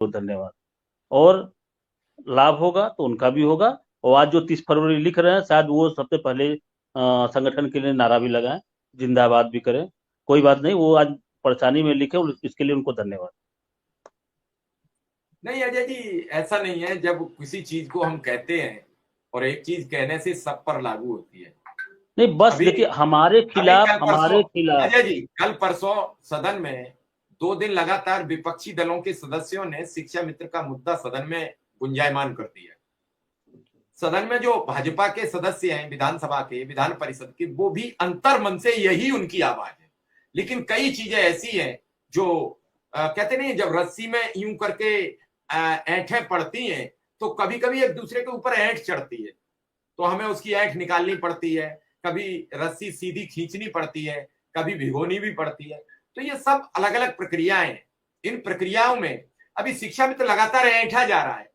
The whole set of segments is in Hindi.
तो धन्यवाद। और लाभ होगा तो उनका भी होगा। और आज जो 30 फरवरी लिख रहे हैं, शायद वो सबसे पहले संगठन के लिए नारा भी लगाएं, जिंदाबाद भी करें। कोई बात नहीं, वो आज परेशानी में लिखे, इसके लिए उनको धन्यवाद। नहीं अजय जी, ऐसा नहीं है। जब किसी चीज को हम कहते हैं और एक चीज कहने से सब पर लागू होती है। नहीं, बस अभी देखिए, हमारे अभी खिलाफ, कल परसों, हमारे खिलाफ। अजय जी कल परसों सदन में 2 दिन लगातार विपक्षी दलों के सदस्यों ने शिक्षा मित्र का मुद्दा सदन में गुंजायमान कर दिया। सदन में जो भाजपा के सदस्य हैं, विधानसभा के, विधान परिषद के, वो भी अंतर मन से यही उनकी आवाज है। लेकिन कई चीजें ऐसी हैं जो कहते नहीं, जब रस्सी में यूं करके ऐंठें पड़ती हैं तो कभी कभी एक दूसरे के ऊपर ऐंठ चढ़ती है, तो हमें उसकी ऐंठ निकालनी पड़ती है। कभी रस्सी सीधी खींचनी पड़ती है, कभी भिगोनी भी पड़ती है। तो ये सब अलग अलग प्रक्रियाएं हैं। इन प्रक्रियाओं में अभी शिक्षा मित्र लगातार ऐंठा जा रहा है।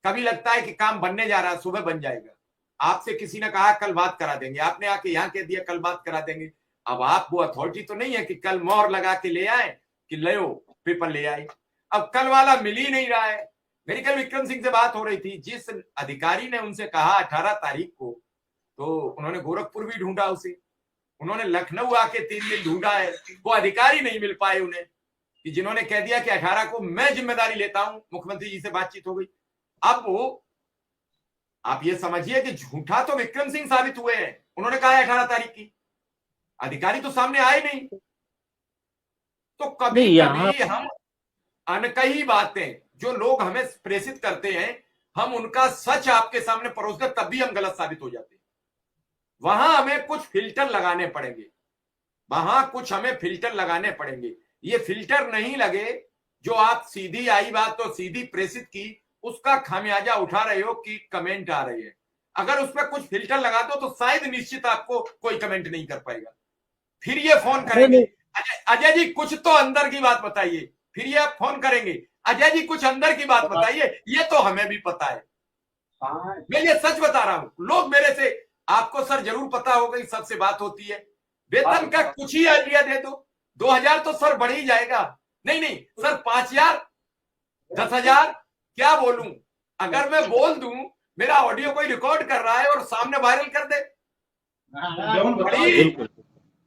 कभी लगता है कि काम बनने जा रहा है, सुबह बन जाएगा। आपसे किसी ने कहा कल बात करा देंगे, आपने आके यहाँ कह दिया कल बात करा देंगे। अब आप वो अथॉरिटी तो नहीं है कि कल मोहर लगा के ले आए कि ले पेपर ले आए। अब कल वाला मिल ही नहीं रहा है। मेरी कल विक्रम सिंह से बात हो रही थी, जिस अधिकारी ने उनसे कहा 18 तारीख को, तो उन्होंने गोरखपुर भी ढूंढा उसे, उन्होंने लखनऊ आके 3 दिन ढूंढा है, वो अधिकारी नहीं मिल पाए उन्हें, कि जिन्होंने कह दिया कि 18 को मैं जिम्मेदारी लेता हूं। मुख्यमंत्री जी से बातचीत हो गई। अब वो, आप ये समझिए कि झूठा तो विक्रम सिंह साबित हुए हैं। उन्होंने कहा 18 तारीख की, अधिकारी तो सामने आए नहीं। तो कभी नहीं, यहाँ कभी हम अनकही बातें जो लोग हमें प्रेषित करते हैं, हम उनका सच आपके सामने परोस कर तब भी हम गलत साबित हो जाते हैं। वहां हमें कुछ फिल्टर लगाने पड़ेंगे, वहां कुछ हमें फिल्टर लगाने पड़ेंगे। ये फिल्टर नहीं लगे, जो आप सीधी आई बात तो सीधी प्रेषित की, उसका खामियाजा उठा रहे हो कि कमेंट आ रही है। अगर उसमें कुछ फिल्टर लगा दो तो शायद निश्चित आपको कोई कमेंट नहीं कर पाएगा। फिर ये फोन नहीं, करेंगे, नहीं, अजय जी कुछ तो अंदर की बात बताइए। फिर ये आप फोन करेंगे, अजय जी कुछ अंदर की बात बताइए। ये तो हमें भी पता है, मैं ये सच बता रहा हूं। लोग मेरे से, आपको सर जरूर पता होगा, इस सबसे बात होती है, वेतन का कुछ ही आइडिया दे दो, 2000 तो सर बढ़ ही जाएगा। नहीं नहीं सर, 5000, 10,000, क्या बोलूं? अगर मैं बोल दूं, मेरा ऑडियो कोई रिकॉर्ड कर रहा है और सामने वायरल कर दे, बड़ी बिल्कुल।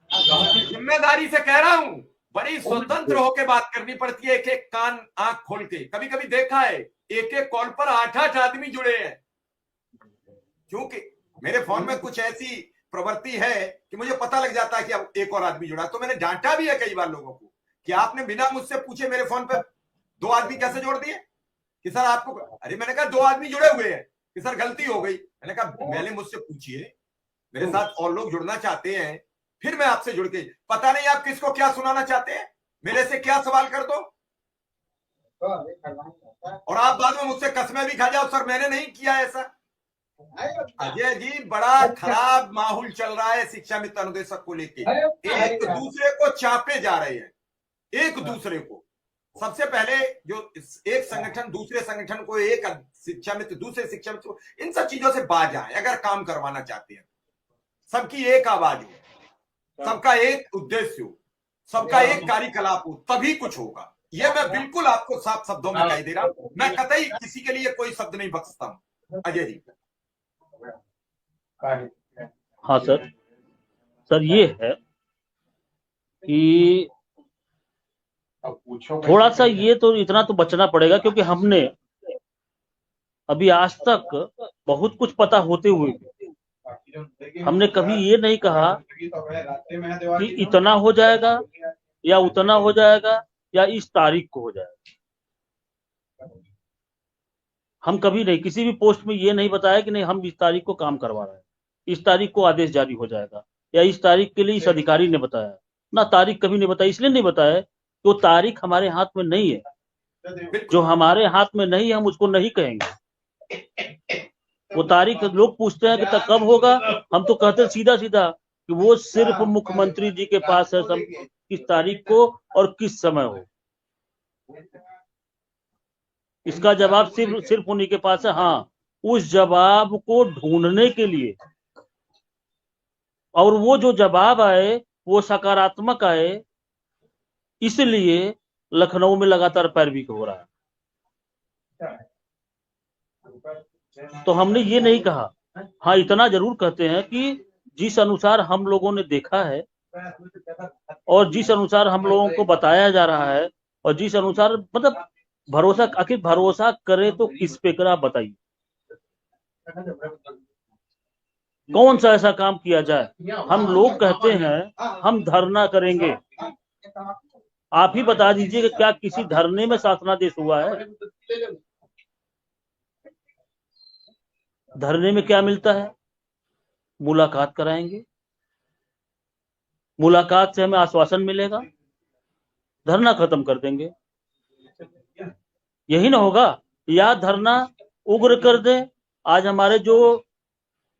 जिम्मेदारी से कह रहा हूं, बड़ी स्वतंत्र होकर बात करनी पड़ती है। एक एक कान आंख खोल के, कभी कभी देखा है एक एक कॉल पर 8-8 आदमी जुड़े हैं। क्योंकि मेरे फोन में कुछ ऐसी प्रवृत्ति है कि मुझे पता लग जाता है कि अब एक और आदमी जुड़ा। तो मैंने डांटा भी है कई बार लोगों को कि आपने बिना मुझसे पूछे मेरे फोन पर 2 आदमी कैसे जोड़ दिए, कि सर आपको, अरे मैंने कहा 2 आदमी जुड़े हुए हैं, कि सर गलती हो गई। मैंने कहा पहले मुझसे पूछिए, मेरे साथ और लोग जुड़ना चाहते हैं, फिर मैं आपसे जुड़ के, पता नहीं आप किसको क्या सुनाना चाहते हैं, मेरे से क्या सवाल कर दो और आप बाद में मुझसे कसमें भी खा जाओ सर मैंने नहीं किया ऐसा। अजय जी, बड़ा खराब माहौल चल रहा है शिक्षा मित्र अनुदेशक को लेके। एक दूसरे को चापे जा रहे हैं, एक दूसरे को। सबसे पहले जो एक संगठन दूसरे संगठन को, एक शिक्षा मित्र दूसरे शिक्षा मित्र को, इन सब चीजों से बाज आए। अगर काम करवाना चाहते हैं, सबकी एक आवाज हो, सबका एक उद्देश्य हो, सबका एक कार्यकलाप हो, तभी कुछ होगा। यह मैं बिल्कुल आपको साफ शब्दों में कह दे रहा हूं। मैं कतई किसी के लिए कोई शब्द नहीं बख्शता हूं। अजय जी। हाँ सर। सर ये है कि थोड़ा सा ये तो इतना तो बचना पड़ेगा, क्योंकि हमने अभी आज तक बहुत कुछ पता होते हुए भी हमने कभी ये नहीं कहा कि इतना हो जाएगा या उतना हो जाएगा या इस तारीख को हो जाएगा। हम कभी नहीं किसी भी पोस्ट में ये नहीं बताया कि नहीं हम इस तारीख को काम करवा रहे हैं, इस तारीख को आदेश जारी हो जाएगा, या इस तारीख के लिए इस अधिकारी ने बताया ना। तारीख कभी नहीं बताई, इसलिए नहीं बताया कि वो तारीख हमारे हाथ में नहीं है। जो हमारे हाथ में नहीं है हम उसको नहीं कहेंगे। वो तारीख लोग पूछते हैं कि कब होगा, हम तो कहते सीधा सीधा कि वो सिर्फ मुख्यमंत्री जी के पास है सब, किस तारीख को और किस समय हो। इसका जवाब सिर्फ उन्हीं के पास है। हाँ, उस जवाब को ढूंढने के लिए, और वो जो जवाब आए वो सकारात्मक आए, इसलिए लखनऊ में लगातार पैरवी हो रहा है। तो हमने ये नहीं कहा। हाँ, इतना जरूर कहते हैं कि जिस अनुसार हम लोगों ने देखा है और जिस अनुसार हम लोगों को बताया जा रहा है और जिस अनुसार मतलब भरोसा, आखिर भरोसा करे तो किस पे करा बताइए, कौन सा ऐसा काम किया जाए। हम लोग कहते हैं हम धरना करेंगे, आप ही बता दीजिए कि क्या किसी धरने में शासनादेश हुआ है? धरने में क्या मिलता है? मुलाकात कराएंगे, मुलाकात से हमें आश्वासन मिलेगा, धरना खत्म कर देंगे, यही ना होगा? या धरना उग्र कर दे। आज हमारे जो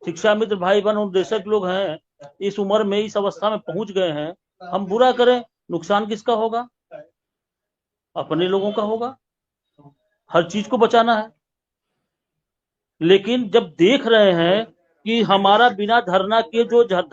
शिक्षा मित्र भाई बहन उपदेशक लोग हैं, इस उम्र में इस अवस्था में पहुंच गए हैं, हम बुरा करें, नुकसान किसका होगा? अपने लोगों का होगा। हर चीज को बचाना है। लेकिन जब देख रहे हैं कि हमारा बिना धरना के जो धरना